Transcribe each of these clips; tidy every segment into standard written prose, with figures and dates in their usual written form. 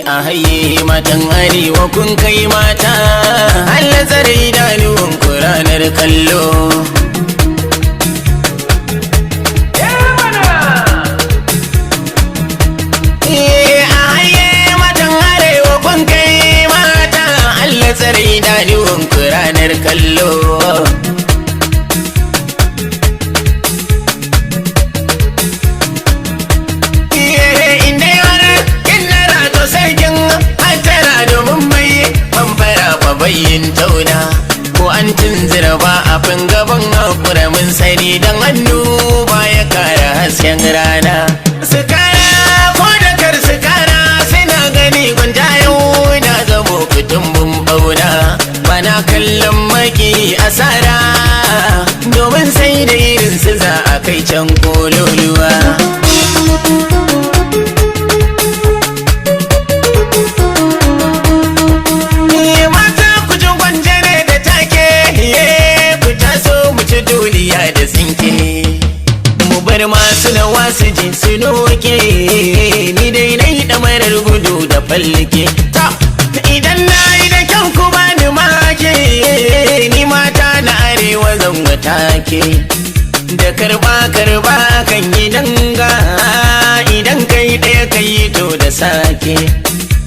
a haye matan arewa kun kai mata, Allah tsare idanuwan ku ranar kallo. Tsare idanuwan ku ranar kallo. Inda yawar kinnara to sarkin hajjara domin mai famfara fa bayyin tauna. Ko an tunzira ba a fin gaban hakura mun sani don hannu ba ya kara hasken rana. Su kara ko da kar su kara suna gani gwanta yau na zamo kutumbun bauna. Bana kallon maki asara domin sai da irin su za a kai can kololuwa. Mata ku ji gwanjane da take, ku taso mu ci duniya da tsinke. Mu bar masu da wasu ji su noke, ni dai na yi ɗamarar gudu da fallake. Idan na yi da kyau ku bani make, ni mata na arewa zanga take. Da karba kan yi danga, idan kai ɗaya kai to da sake.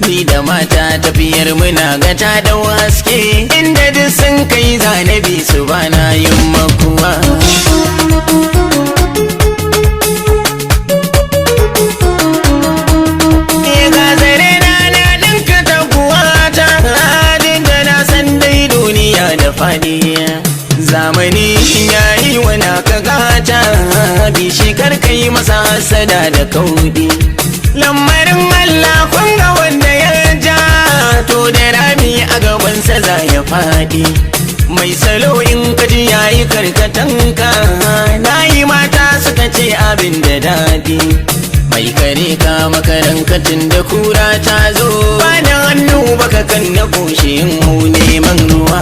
Ni da mata tafiyar muna gata da waske, inda duk sun kai zanabi su bana yin makuwa. Zamani ya yi wana ka gata, bishi karkai masa hasada da kaudi. Lamarin Allah kun ga wanda ya ja, to da rami a gabansa za ya faɗi. Mai salo in kaji ya yi karkatanka, na yi mata suka ce abin da daɗi. Mai kare ka makarankatin da kura ta zo, ba da hannu baka kan na koshe mu neman ruwa.